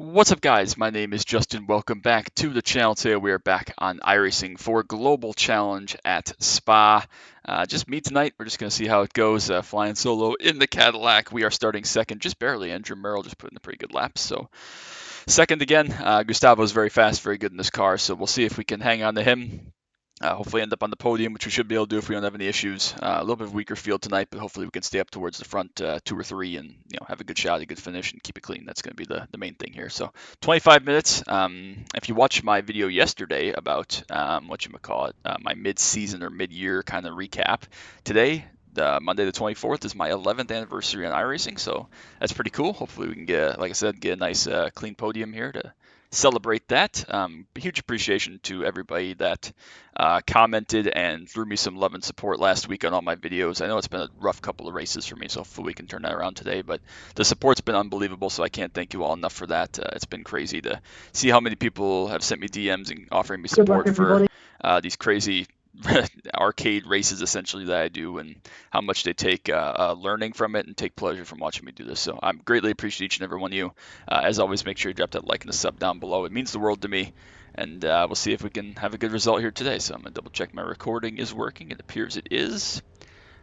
What's up, guys? My name is Justin. Welcome back to the channel. Today we are back on iRacing for Global Challenge at Spa. Just me tonight. We're just going to see how it goes. Flying solo in the Cadillac. We are starting second, just barely. Andrew Merrill just put in a pretty good lap. So second again. Gustavo's very fast, very good in this car. So we'll see if we can hang on to him. Hopefully end up on the podium, which we should be able to do if we don't have any issues. A little bit of a weaker field tonight, but hopefully we can stay up towards the front 2 or 3 and have a good shot, a good finish, and keep it clean. That's going to be the main thing here. So 25 minutes. If you watched my video yesterday about my mid-season or mid-year kind of recap, today, Monday the 24th, is my 11th anniversary on iRacing, so that's pretty cool. Hopefully we can get, like I said, get a nice clean podium here to celebrate that. Huge appreciation to everybody that commented and threw me some love and support last week on all my videos. I know it's been a rough couple of races for me, so hopefully we can turn that around today. But the support's been unbelievable, so I can't thank you all enough for that. It's been crazy to see how many people have sent me DMs and offering me support for these crazy arcade races essentially that I do, and how much they take learning from it and take pleasure from watching me do this. So I'm greatly appreciate each and every one of you. As always, make sure you drop that like and the sub down below. It means the world to me, and we'll see if we can have a good result here today. So I'm gonna double check my recording is working. It appears it is,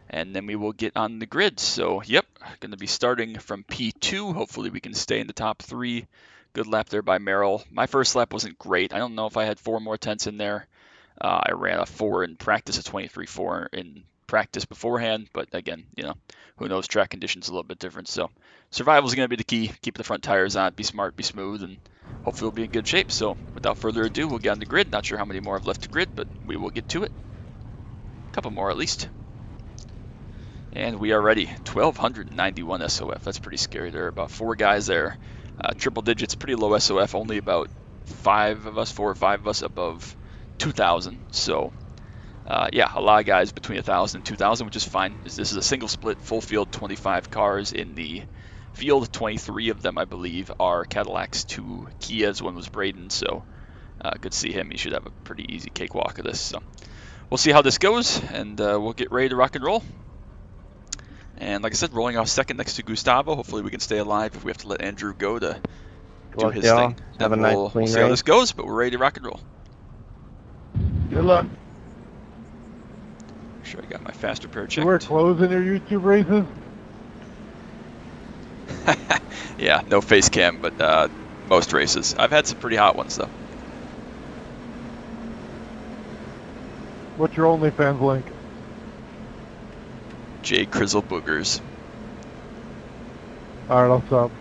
and then we will get on the grid. So yep, gonna be starting from P2. Hopefully we can stay in the top 3. Good lap there by Merrill. My first lap wasn't great. I don't know if I had 4 more tenths in there. I ran a 4 in practice, a 23.4 in practice beforehand, but again, who knows, track conditions a little bit different. So survival is going to be the key. Keep the front tires on, be smart, be smooth, and hopefully we'll be in good shape. So without further ado, we'll get on the grid. Not sure how many more I've left to grid, but we will get to it. A couple more at least. And we are ready. 1,291 SOF. That's pretty scary. There are about 4 guys there. Triple digits, pretty low SOF. Only about 4 or 5 of us above 2,000. So yeah, a lot of guys between 1,000 and 2,000, which is fine. This is a single split, full field, 25 cars in the field. 23 of them, I believe, are Cadillacs, 2 Kias, 1 was Braden. So good to see him. He should have a pretty easy cakewalk of this. So we'll see how this goes, and we'll get ready to rock and roll. And like I said, rolling off second next to Gustavo. Hopefully we can stay alive if we have to let Andrew go to do his thing. Have a nice clean we'll see how this goes, but we're ready to rock and roll. Good luck. Make sure I got my fast repair checked. You wear clothes in your YouTube races? Yeah, no face cam, but most races. I've had some pretty hot ones though. What's your OnlyFans link? J Crizzle Boogers. Alright, I'll stop.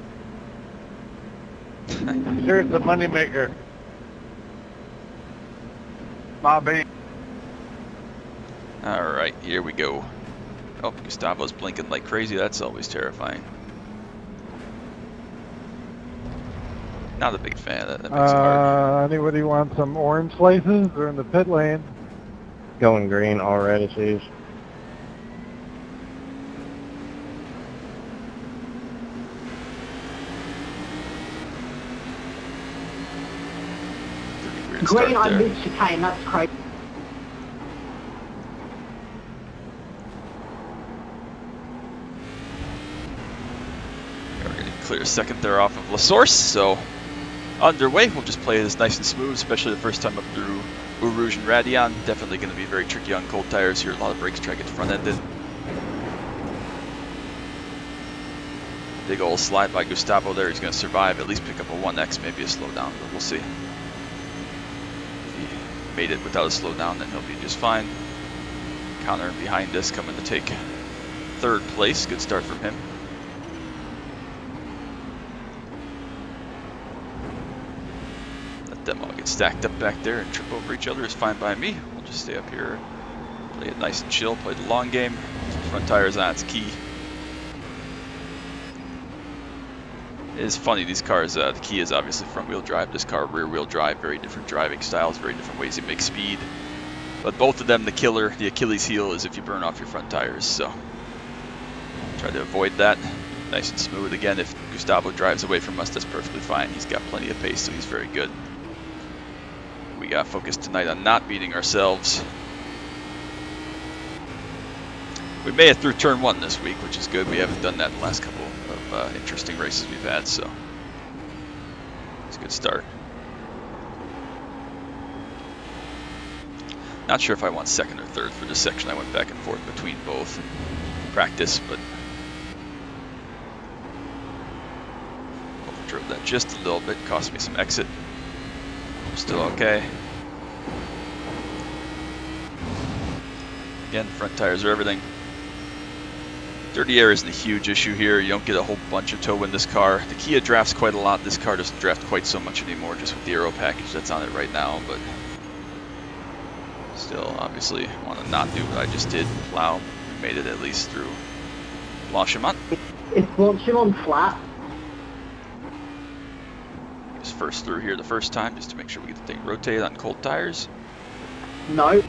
Here's the moneymaker. Bobby. Alright, here we go. Oh, Gustavo's blinking like crazy. That's always terrifying. Not a big fan. That makes it hard. Anybody want some orange slices? They're in the pit lane. Going green already, jeez. Green on mid-chicane, that's crazy. We're going to clear second there off of La Source, so underway. We'll just play this nice and smooth, especially the first time up through Eau Rouge and Radion. Definitely going to be very tricky on cold tires here. A lot of brakes try to get front-ended. Big old slide by Gustavo there. He's going to survive, at least pick up a 1X, maybe a slowdown, but we'll see. Made it without a slowdown, then he'll be just fine. Connor behind us coming to take 3rd place. Good start from him. Let them all get stacked up back there and trip over each other is fine by me. We'll just stay up here, play it nice and chill, play the long game. Front tires on, it's key. It is funny, these cars, the key is obviously front-wheel drive, this car rear-wheel drive, very different driving styles, very different ways you make speed. But both of them, the killer, the Achilles heel is if you burn off your front tires, so try to avoid that. Nice and smooth. Again, if Gustavo drives away from us, that's perfectly fine. He's got plenty of pace, so he's very good. We got focused tonight on not beating ourselves. We made it through turn 1 this week, which is good. is good. We haven't done that in the last couple of interesting races we've had, so good start. Not sure if I want second or third for this section. I went back and forth between both in practice, but overdrove that just a little bit. Cost me some exit. Still okay. Again, front tires are everything. Dirty air isn't a huge issue here. You don't get a whole bunch of toe in this car. The Kia drafts quite a lot. This car doesn't draft quite so much anymore, just with the aero package that's on it right now, but still, obviously, want to not do what I just did. Plow. We made it at least through Francourchamps. Is Francourchamps flat? Just first through here the first time, just to make sure we get the thing rotated on cold tires. No. I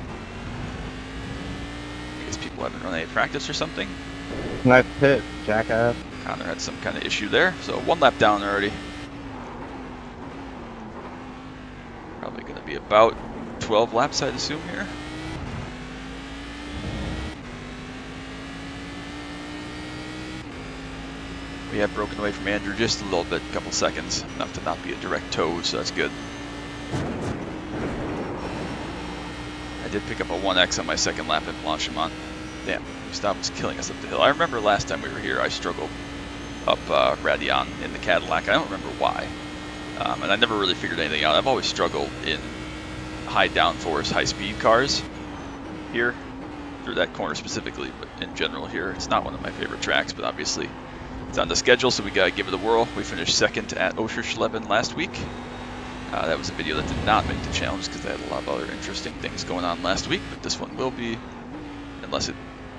guess people haven't run any practice or something. Nice pit, jackass. Connor had some kind of issue there, so one lap down already. Probably going to be about 12 laps, I'd assume, here. We have broken away from Andrew just a little bit, a couple seconds, enough to not be a direct tow, so that's good. I did pick up a 1X on my second lap at Francourchamps. Damn, Gustavo was killing us up the hill. I remember last time we were here, I struggled up Radion in the Cadillac. I don't remember why, and I never really figured anything out. I've always struggled in high downforce, high-speed cars here, through that corner specifically, but in general here, it's not one of my favorite tracks, but obviously it's on the schedule, so we gotta give it a whirl. We finished second at Oschersleben last week. That was a video that did not make the challenge because I had a lot of other interesting things going on last week, but this one will be, unless it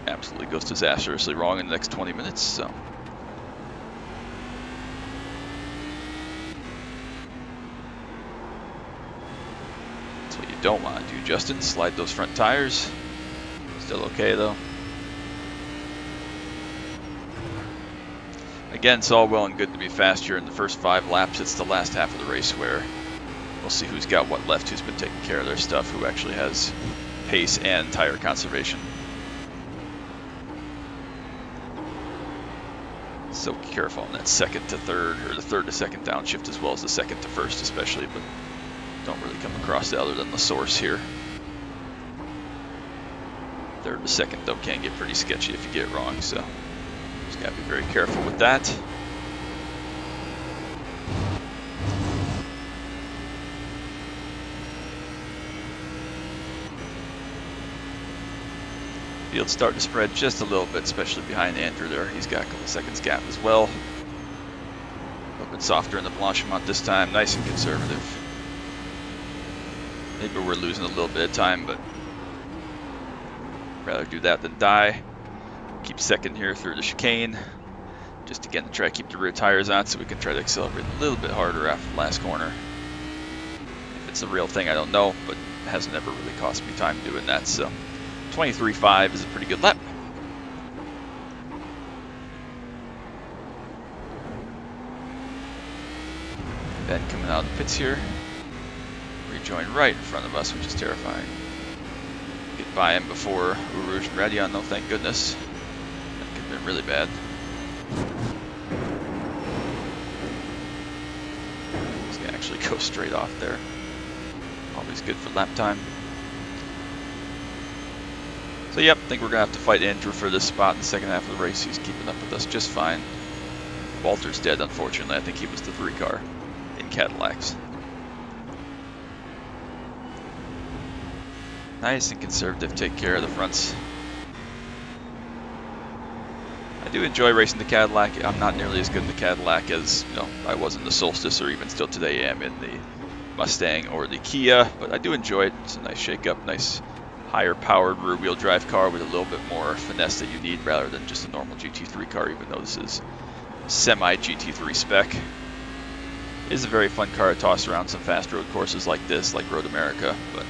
absolutely goes disastrously wrong in the next 20 minutes, so. That's what you don't want to do, Justin. Slide those front tires. Still okay, though. Again, it's all well and good to be fast here in the first 5 laps. It's the last half of the race where we'll see who's got what left, who's been taking care of their stuff, who actually has pace and tire conservation. So careful on that second to third, or the third to second downshift, as well as the second to first especially, but don't really come across it other than the source here. Third to second, though, can get pretty sketchy if you get it wrong, so just gotta be very careful with that. Field's starting to spread just a little bit, especially behind Andrew there. He's got a couple seconds gap as well. A little bit softer in the Francourchamps this time, nice and conservative. Maybe we're losing a little bit of time, but rather do that than die. Keep second here through the chicane, just again to try to keep the rear tires on so we can try to accelerate a little bit harder after the last corner. If it's a real thing, I don't know, but it hasn't ever really cost me time doing that, so 23.5 is a pretty good lap. Ben coming out of the pits here. Rejoin right in front of us, which is terrifying. Get by him before Rouge and Radion, though, thank goodness. That could have been really bad. He's gonna actually go straight off there. Always good for lap time. So yep, I think we're gonna have to fight Andrew for this spot in the second half of the race. He's keeping up with us just fine. Walter's dead, unfortunately. I think he was the 3 car in Cadillacs. Nice and conservative, take care of the fronts. I do enjoy racing the Cadillac. I'm not nearly as good in the Cadillac as I was in the Solstice, or even still today am in the Mustang or the Kia, but I do enjoy it. It's a nice shake-up, nice higher powered rear wheel drive car with a little bit more finesse that you need rather than just a normal GT3 car, even though this is semi GT3 spec. It is a very fun car to toss around some fast road courses like this, like Road America, but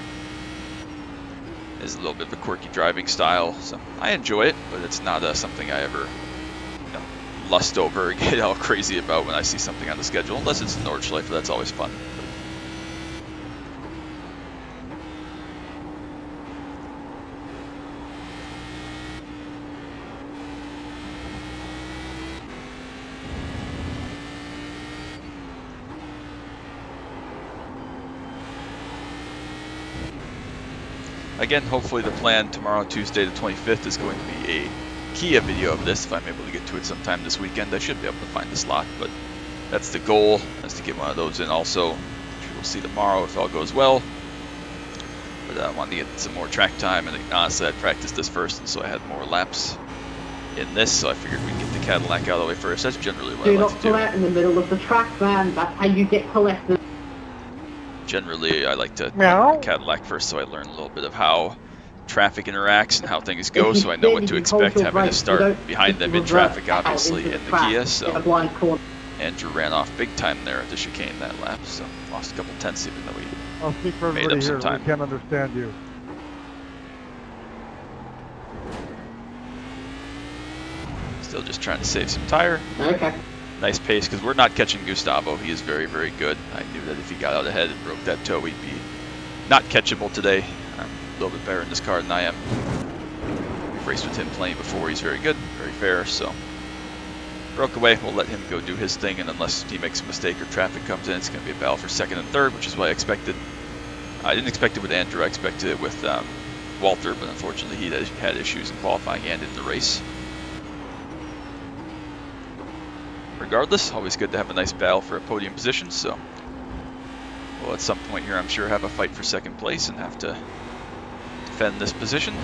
it is a little bit of a quirky driving style, so I enjoy it, but it's not something I ever lust over or get all crazy about when I see something on the schedule, unless it's in Nordschleife, that's always fun. again, hopefully the plan tomorrow, Tuesday the 25th, is going to be a Kia video of this. If I'm able to get to it sometime this weekend, I should be able to find the slot, but that's the goal, is to get one of those in also, which we'll see tomorrow if all goes well. But I wanted to get some more track time, and honestly, I practiced this first, and so I had more laps in this, so I figured we'd get the Cadillac out of the way first. That's generally what I Do like not to do. pull out in the middle of the track, man. That's how you get collected. Generally, I like to Meow. run the Cadillac first, so I learn a little bit of how traffic interacts and how things go, If you so I know what spin, to you hold expect, your having to brakes, you start don't behind just them in reverse traffic, out obviously, into in the track, Kia, in so a blind corner. Andrew ran off big time there at the chicane that lap, so lost a couple tenths even though he I'll speak for made everybody up some here. time. We can't understand you. Still just trying to save some tire. Okay. Nice pace, because we're not catching Gustavo. He is very, very good. I knew that if he got out ahead and broke that toe, he'd be not catchable today. I'm a little bit better in this car than I am. We've raced with him plenty before. He's very good, very fair, so broke away. We'll let him go do his thing, and unless he makes a mistake or traffic comes in, it's going to be a battle for second and third, which is what I expected. I didn't expect it with Andrew. I expected it with Walter, but unfortunately he had issues in qualifying and in the race. Regardless, always good to have a nice battle for a podium position, so we'll at some point here, I'm sure, have a fight for second place and have to defend this position.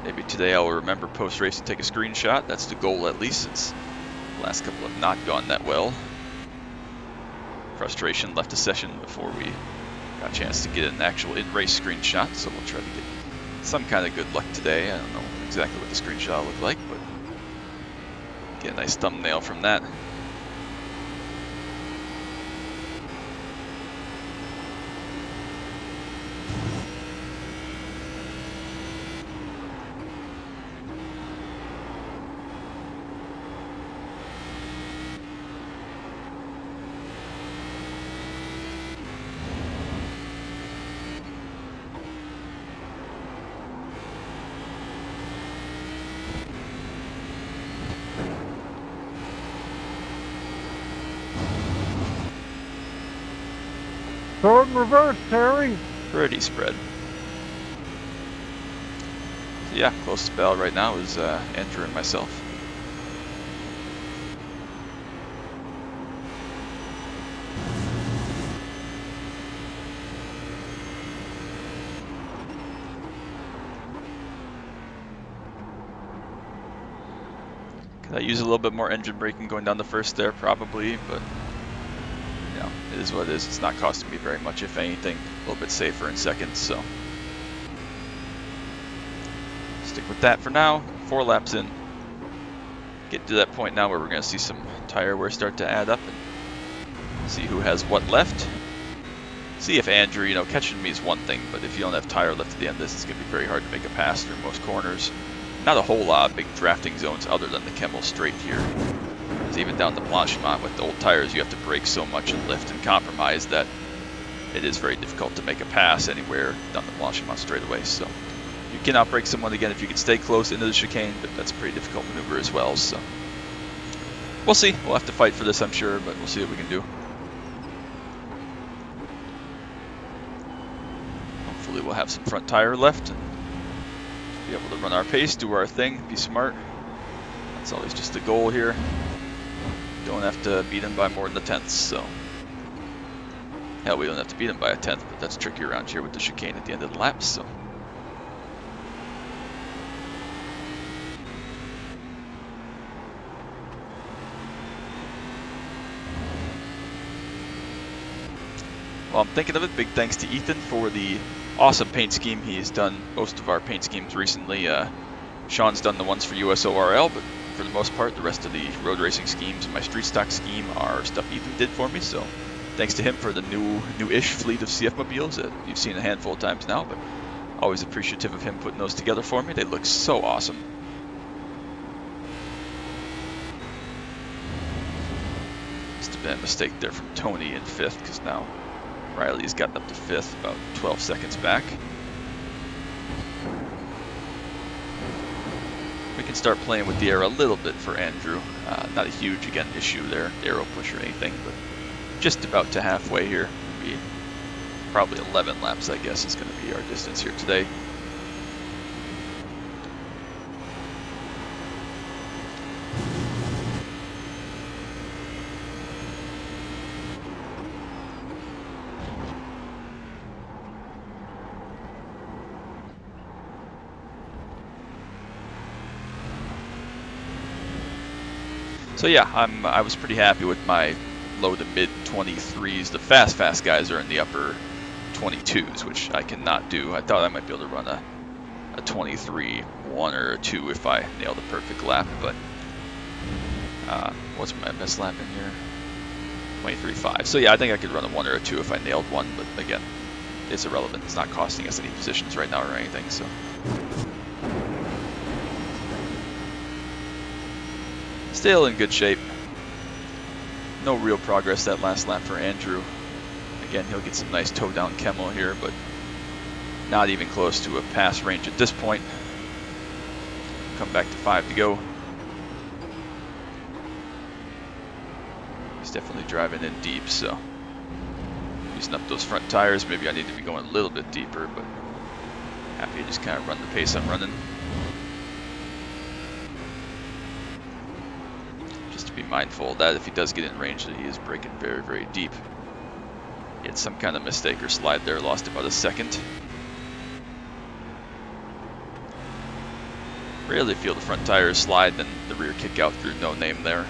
Maybe today I will remember post-race to take a screenshot. That's the goal, at least, since the last couple have not gone that well. Frustration left the session before we got a chance to get an actual in-race screenshot, so we'll try to get some kind of good luck today. I don't know exactly what the screenshot will look like, but get a nice thumbnail from that. Throw it in reverse, Terry. Pretty spread. So yeah, closest battle right now is Andrew and myself. Could I use a little bit more engine braking going down the first there? Probably, but you know, it is what it is. It's not costing me very much, if anything. A little bit safer in seconds, so stick with that for now. 4 laps in. Get to that point now where we're going to see some tire wear start to add up and see who has what left. See if Andrew, you know, catching me is one thing, but if you don't have tire left at the end of this, it's going to be very hard to make a pass through most corners. Not a whole lot of big drafting zones other than the Kemmel straight here. Because even down the Blanchimont with the old tires, you have to brake so much and lift and compromise that it is very difficult to make a pass anywhere down the Blanchimont straightaway. So you can outbrake someone again if you can stay close into the chicane, but that's a pretty difficult maneuver as well. So we'll see. We'll have to fight for this, I'm sure, but we'll see what we can do. Hopefully we'll have some front tire left and be able to run our pace, do our thing, be smart. That's always just the goal here. Don't have to beat him by more than a tenth, so. Hell, we don't have to beat him by a tenth, but that's tricky around here with the chicane at the end of the lap, so. Well, I'm thinking of it. Big thanks to Ethan for the awesome paint scheme. He has done most of our paint schemes recently. Sean's done the ones for USORL, but for the most part, the rest of the road racing schemes and my street stock scheme are stuff Ethan did for me. So thanks to him for the new-ish fleet of CF mobiles that you've seen a handful of times now, but always appreciative of him putting those together for me. They look so awesome. Must have been a mistake there from Tony in 5th, because now Riley's gotten up to 5th, about 12 seconds back. We can start playing with the air a little bit for Andrew. Not a huge, again, issue there, aero push or anything, but just about to halfway here. Be probably 11 laps, I guess, is going to be our distance here today. So yeah, I was pretty happy with my low to mid 23s. The fast guys are in the upper 22s, which I cannot do. I thought I might be able to run a 23-1 or a 2 if I nailed a perfect lap, but what's my best lap in here? 23.5. So yeah, I think I could run a 1 or a 2 if I nailed one, but again, it's irrelevant. It's not costing us any positions right now or anything, so. Still in good shape. No real progress that last lap for Andrew. Again, he'll get some nice toe down Kemmel here, but not even close to a pass range at this point. Come back to 5 to go. He's definitely driving in deep, so using up those front tires. Maybe I need to be going a little bit deeper, but happy to just kind of run the pace I'm running. Be mindful that if he does get in range that he is braking very, very deep. He had some kind of mistake or slide there, lost about a second. Rarely feel the front tires slide, then the rear kick out through no name there.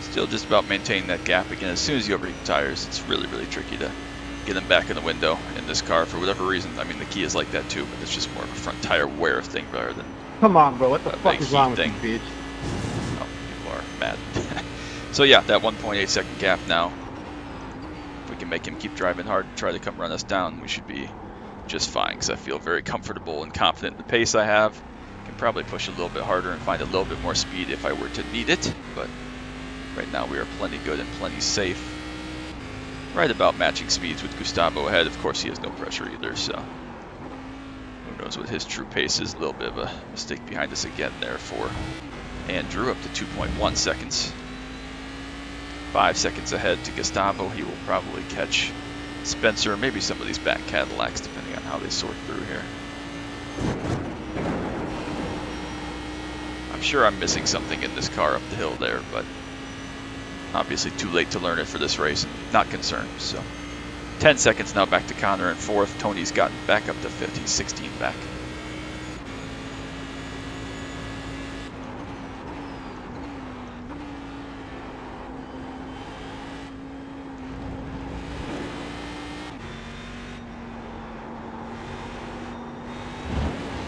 Still just about maintaining that gap. Again, as soon as you overheat the tires, it's really, really tricky to get them back in the window in this car for whatever reason. I mean, the Kia is like that too, but it's just more of a front tire wear thing rather than Come on, bro. What the a fuck big is wrong heat with thing. you, bitch? Oh, people are mad. So yeah, that 1.8 second gap now. If we can make him keep driving hard and try to come run us down, we should be just fine, because I feel very comfortable and confident in the pace I have. Can probably push a little bit harder and find a little bit more speed if I were to need it, but right now we are plenty good and plenty safe. Right about matching speeds with Gustavo ahead. Of course, he has no pressure either, so who knows what his true pace is. A little bit of a mistake behind us again there for Andrew, up to 2.1 seconds. 5 seconds ahead to Gustavo. He will probably catch Spencer, maybe some of these back Cadillacs, depending on how they sort through here. I'm sure I'm missing something in this car up the hill there, but obviously too late to learn it for this race, and not concerned. So 10 seconds now back to Connor in 4th. Tony's gotten back up to 5th. He's 16 back.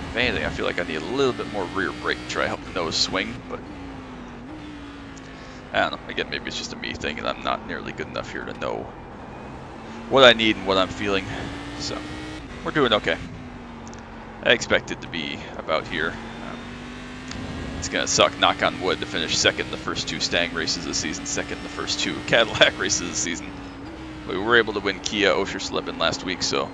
If anything, I feel like I need a little bit more rear brake to try to help the nose swing, but I don't know. Again, maybe it's just a me thing, and I'm not nearly good enough here to know what I need and what I'm feeling. So we're doing okay. I expected to be about here. It's gonna suck, knock on wood, to finish second in the first 2 Stang races of the season, second in the first 2 Cadillac races of the season. We were able to win Kia Oschersleben last week, so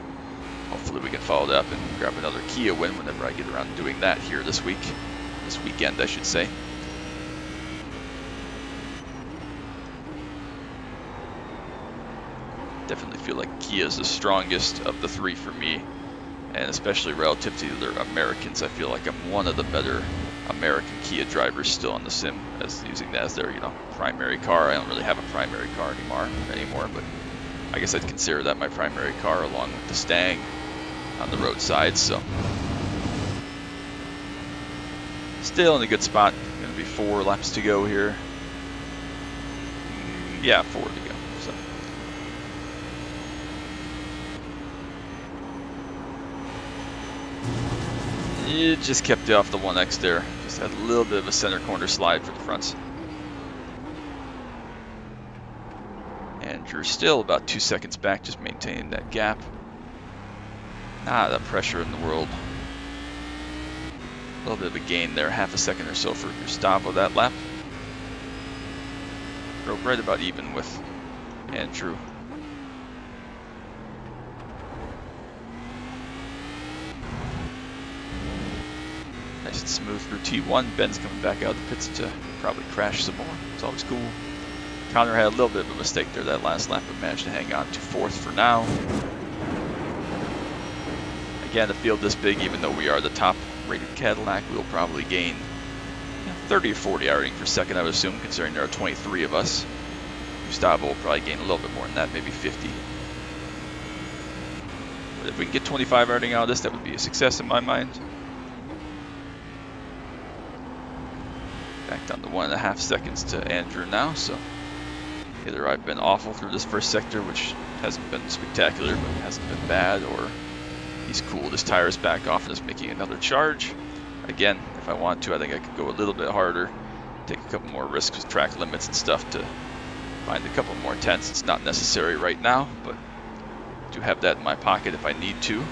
hopefully we can follow that up and grab another Kia win whenever I get around to doing that here this week. This weekend, I should say. Definitely feel like Kia is the strongest of the 3 for me, and especially relative to the other Americans. I feel like I'm one of the better American Kia drivers still on the sim, as using that as their, primary car. I don't really have a primary car anymore, but I guess I'd consider that my primary car along with the Stang on the roadside. So still in a good spot. Gonna be 4 laps to go here. Yeah, 4 to go. So You just kept it off the 1X there. Just had a little bit of a center corner slide for the fronts. And you're still about 2 seconds back, just maintaining that gap. Not a pressure in the world. A little bit of a gain there, half a second or so for Gustavo that lap. Broke right about even with Andrew. Nice and smooth through T1. Ben's coming back out of the pits to probably crash some more. It's always cool. Connor had a little bit of a mistake there that last lap, but managed to hang on to 4th for now. Again, the field this big, even though we are the top rated Cadillac, we'll probably gain 30 or 40 iRating per second, I would assume, considering there are 23 of us. Gustavo will probably gain a little bit more than that, maybe 50. But if we can get 25 iRating out of this, that would be a success in my mind. Back down to 1.5 seconds to Andrew now, so either I've been awful through this first sector, which hasn't been spectacular, but hasn't been bad, or he's cooled his tires back off and is making another charge. Again, if I want to, I think I could go a little bit harder, take a couple more risks with track limits and stuff to find a couple more tenths. It's not necessary right now, but I do have that in my pocket if I need to.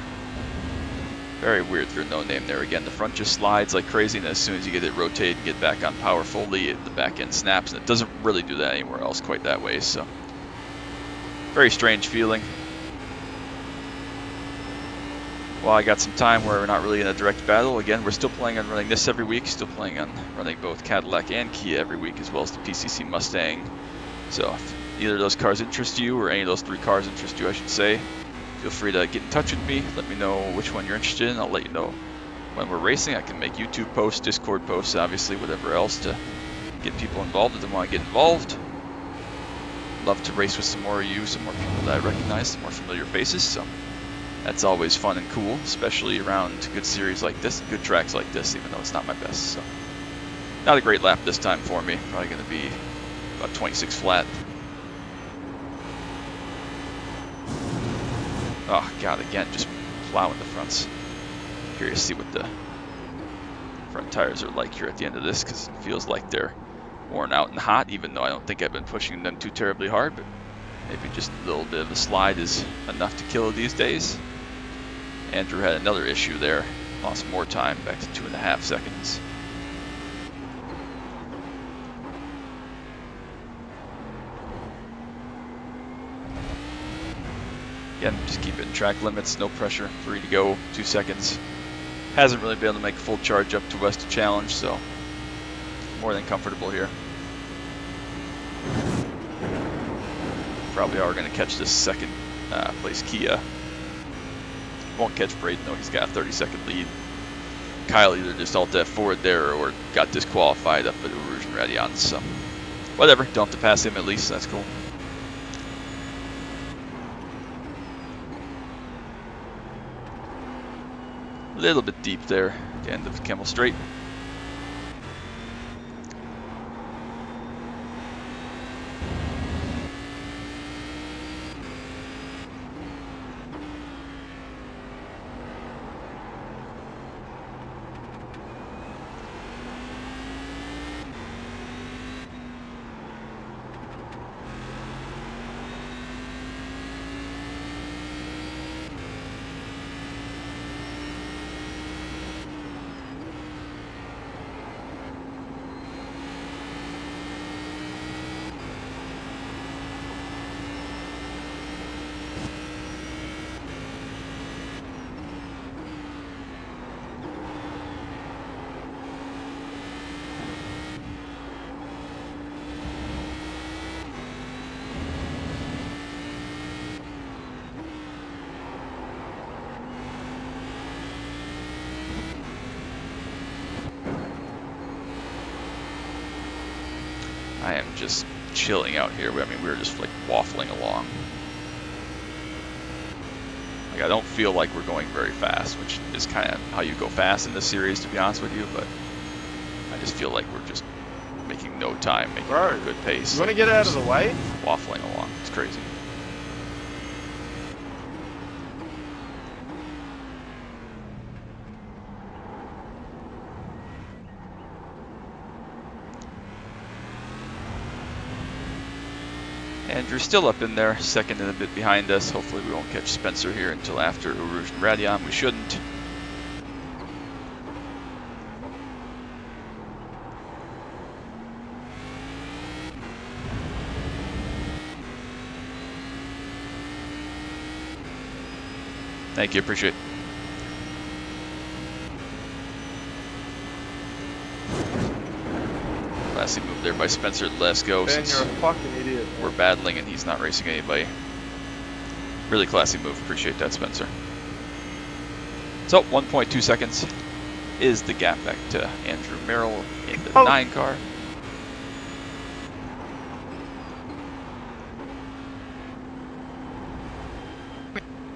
Very weird through no name there. Again, the front just slides like crazy, and as soon as you get it rotated and get back on power fully, the back end snaps, and it doesn't really do that anywhere else quite that way. So, very strange feeling. Well, I got some time where we're not really in a direct battle. Again, we're still planning on running this every week, still planning on running both Cadillac and Kia every week, as well as the PCC Mustang. So if either of those cars interest you, or any of those 3 cars interest you, I should say, feel free to get in touch with me. Let me know which one you're interested in. I'll let you know when we're racing. I can make YouTube posts, Discord posts, obviously, whatever else to get people involved if they want to get involved. Love to race with some more of you, some more people that I recognize, some more familiar faces. So that's always fun and cool, especially around good series like this, good tracks like this, even though it's not my best. So not a great lap this time for me. Probably going to be about 26 flat. Oh god, again, just plowing the fronts. Curious to see what the front tires are like here at the end of this, because it feels like they're worn out and hot, even though I don't think I've been pushing them too terribly hard, but maybe just a little bit of a slide is enough to kill it these days. Andrew had another issue there, lost more time, back to 2.5 seconds. Again, just keep it in track limits, no pressure, free to go, 2 seconds. Hasn't really been able to make a full charge up to West Challenge, so more than comfortable here. Probably are going to catch this second place Kia. Won't catch Braden though, he's got a 30-second lead. Kyle either just alt F4'd there or got disqualified up at Rouge and Radiance, so whatever, don't have to pass him at least, that's cool. A little bit deep there at the end of Kemmel Straight. I am just chilling out here. I mean, we were just like waffling along. Like, I don't feel like we're going very fast, which is kind of how you go fast in this series, to be honest with you, but I just feel like we're just making no time, making a good pace. You want to get out of the way? Waffling along. It's crazy. Andrew's still up in there, second and a bit behind us. Hopefully we won't catch Spencer here until after Eau Rouge and Radion. We shouldn't. Thank you, appreciate it. Classy move there by Spencer. Let's go. Ben, you're a fucking idiot. We're battling and he's not racing anybody. Really classy move. Appreciate that, Spencer. So 1.2 seconds is the gap back to Andrew Merrill in the 9 car.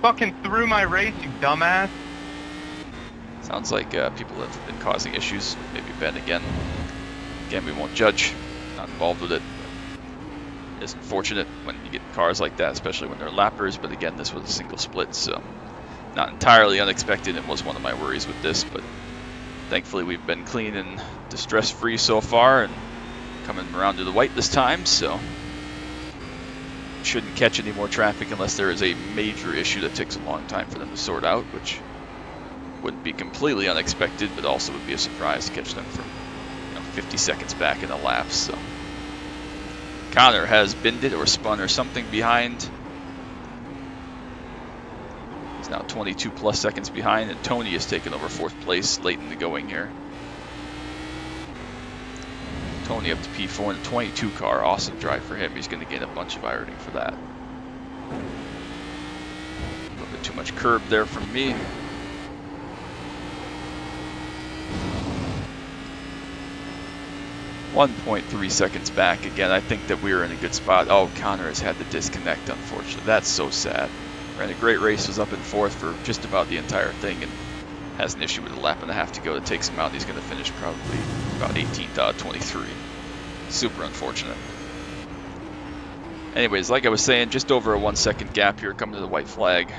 Fucking through my race, you dumbass. Sounds like people have been causing issues. Maybe Ben again. Again, we won't judge. Not involved with it. It's unfortunate when you get cars like that, especially when they're lappers. But again, this was a single split, so not entirely unexpected. It was one of my worries with this, but thankfully we've been clean and distress-free so far, and coming around to the white this time, so shouldn't catch any more traffic unless there is a major issue that takes a long time for them to sort out, which wouldn't be completely unexpected, but also would be a surprise to catch them from 50 seconds back in a lap. So Connor has binned it or spun or something behind. He's now 22 plus seconds behind, and Tony has taken over 4th place late in the going here. Tony up to P4 in the 22 car. Awesome drive for him. He's going to gain a bunch of ironing for that. A little bit too much curb there from me. .3 seconds back. Again, I think that we were in a good spot. Oh, Connor has had to disconnect, unfortunately. That's so sad. Ran a great race, was up in 4th for just about the entire thing, and has an issue with a lap and a half to go that takes him out. He's going to finish probably about 18th out of 23. Super unfortunate. Anyways, like I was saying, just over a 1 second gap here coming to the white flag.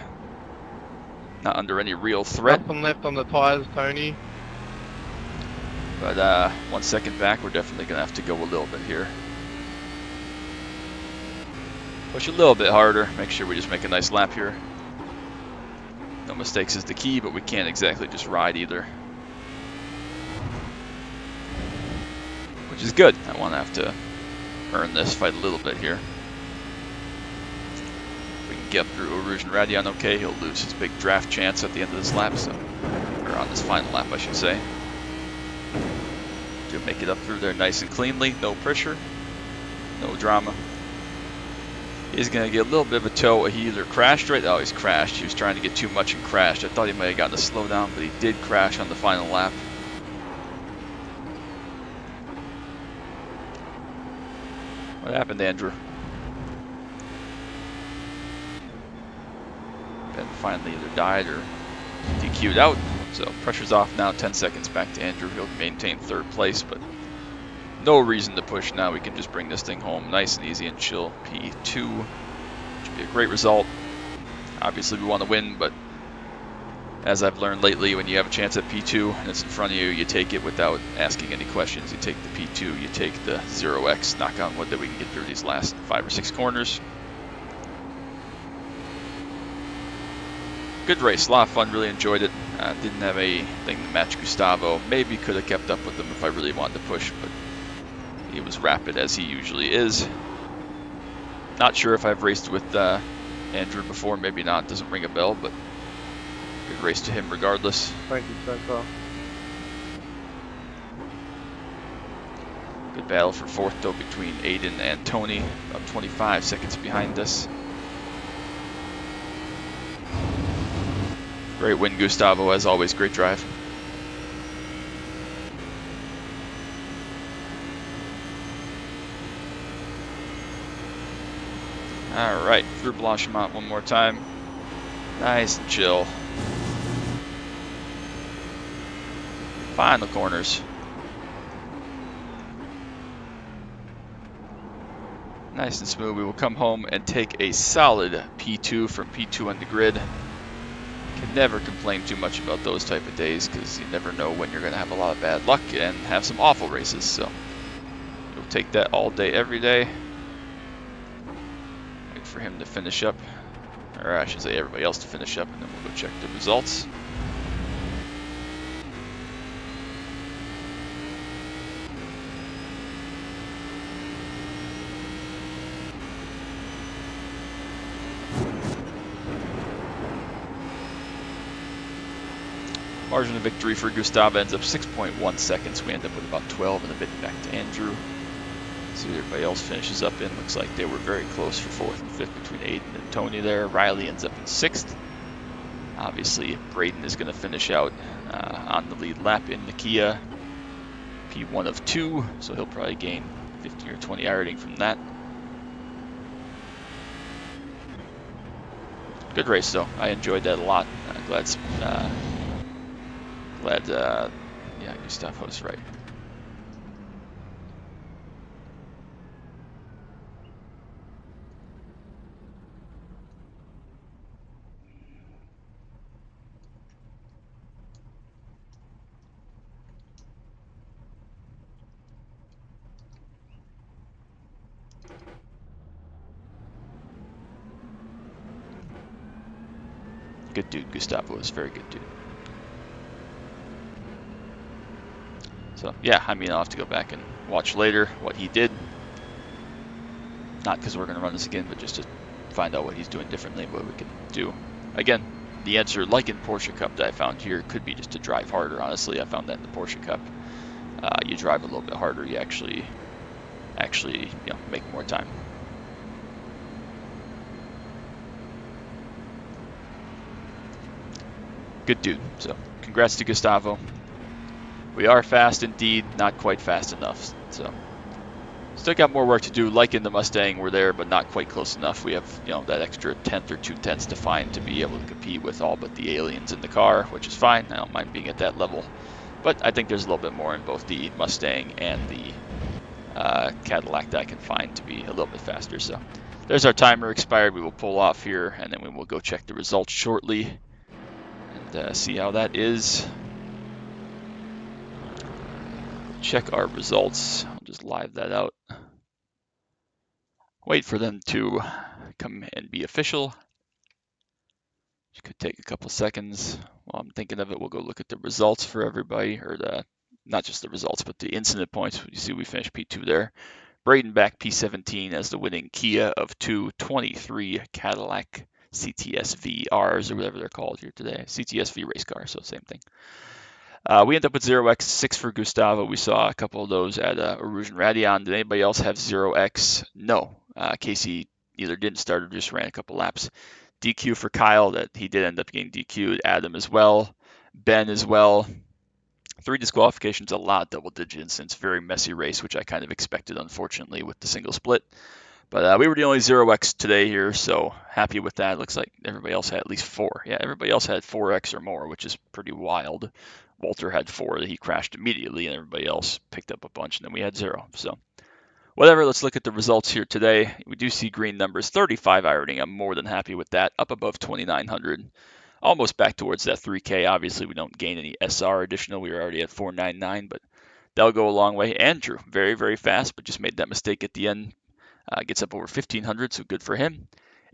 Not under any real threat. Nothing left on the tires, Tony. But 1 second back, we're definitely going to have to go a little bit here. Push a little bit harder. Make sure we just make a nice lap here. No mistakes is the key, but we can't exactly just ride either. Which is good. I want to have to earn this fight a little bit here. If we can get through Eau Rouge and Radion okay, he'll lose his big draft chance at the end of this lap, so, or on this final lap, I should say. To make it up through there nice and cleanly, no pressure, no drama. He's going to get a little bit of a tow. He either crashed right, oh, he's crashed. He was trying to get too much and crashed. I thought he might have gotten a slowdown, but he did crash on the final lap. What happened, Andrew? Ben finally either died or DQ'd out. So pressure's off now, 10 seconds back to Andrew. He'll maintain 3rd place, but no reason to push now. We can just bring this thing home nice and easy and chill. P2, which would be a great result. Obviously we want to win, but as I've learned lately, when you have a chance at P2 and it's in front of you, you take it without asking any questions. You take the P2, you take the 0x, knock on wood that we can get through these last 5 or 6 corners. Good race, a lot of fun, really enjoyed it. Didn't have anything to match Gustavo. Maybe could have kept up with him if I really wanted to push, but he was rapid as he usually is. Not sure if I've raced with Andrew before, maybe not, doesn't ring a bell, but good race to him regardless. Thank you, Spencer. Good battle for 4th though between Aiden and Tony, up 25 seconds behind us. Great win, Gustavo, as always, great drive. All right, through Blanchimont one more time. Nice and chill. Final corners. Nice and smooth. We will come home and take a solid P2 from P2 on the grid. Can never complain too much about those type of days because you never know when you're going to have a lot of bad luck and have some awful races. So you'll take that all day, every day. for him to finish up, or I should say everybody else to finish up, and then we'll go check the results. Margin of victory for Gustavo ends up 6.1 seconds. We end up with about 12 and a bit back to Andrew. See what everybody else finishes up in. Looks like they were very close for 4th and 5th between Aiden and Tony there. Riley ends up in 6th. Obviously, Braden is going to finish out on the lead lap in the Kia. P1 of 2, so he'll probably gain 15 or 20 iRating from that. Good race, though. I enjoyed that a lot. Yeah, Gustavo was right. Good dude, Gustavo is a very good dude. So yeah, I mean, I'll have to go back and watch later what he did. Not because we're going to run this again, but just to find out what he's doing differently, what we can do. Again, the answer, like in Porsche Cup that I found here, could be just to drive harder. Honestly, I found that in the Porsche Cup. You drive a little bit harder, you actually make more time. Good dude. So congrats to Gustavo. We are fast indeed, not quite fast enough. So still got more work to do. Like in the Mustang, we're there, but not quite close enough. We have that extra 1/10 or 2/10 to find to be able to compete with all but the aliens in the car, which is fine. I don't mind being at that level, but I think there's a little bit more in both the Mustang and the Cadillac that I can find to be a little bit faster. So there's our timer expired. We will pull off here, and then we will go check the results shortly and see how that is. Check our results. I'll just live that out. Wait for them to come and be official. Which could take a couple seconds. While I'm thinking of it, we'll go look at the results for everybody, or not just the results, but the incident points. You see we finished P2 there. Braden back P17 as the winning Kia of 223 Cadillac CTS-V Rs, or whatever they're called here today. CTS-V race car, so same thing. We end up with 0x, 6 for Gustavo. We saw a couple of those at Rouge and Radion. Did anybody else have 0x? No. Casey either didn't start or just ran a couple laps. DQ for Kyle, that he did end up getting DQ'd. Adam as well. Ben as well. 3 disqualifications, a lot of double digit incidents. Very messy race, which I kind of expected, unfortunately, with the single split. But we were the only 0x today here, so happy with that. Looks like everybody else had at least 4. Yeah, everybody else had 4x or more, which is pretty wild. Walter had 4 that he crashed immediately, and everybody else picked up a bunch, and then we had 0. So whatever, let's look at the results here today. We do see green numbers, 35 iRating. I'm more than happy with that, up above 2,900. Almost back towards that 3K. Obviously, we don't gain any SR additional. We were already at 499, but that'll go a long way. Andrew, very, very fast, but just made that mistake at the end. Gets up over 1,500, so good for him.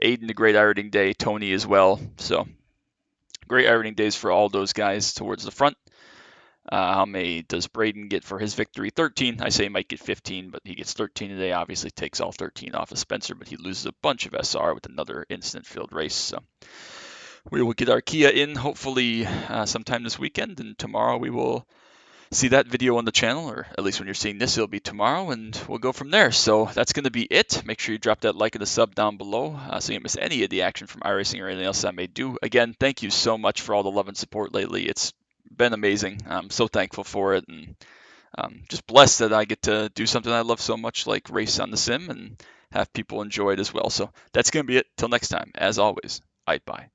Aiden, a great iRating day. Tony as well. So great iRating days for all those guys towards the front. How many does Braden get for his victory? 13. I say he might get 15, but he gets 13 today. Obviously takes all 13 off of Spencer, but he loses a bunch of SR with another incident-filled race. So we will get our Kia in hopefully sometime this weekend, and tomorrow we will see that video on the channel, or at least when you're seeing this, it'll be tomorrow, and we'll go from there. So that's going to be it. Make sure you drop that like and a sub down below so you don't miss any of the action from iRacing or anything else I may do. Again, thank you so much for all the love and support lately. It's been amazing. I'm so thankful for it, and just blessed that I get to do something I love so much, like race on the sim, and have people enjoy it as well. So that's going to be it. Till next time, as always, bye.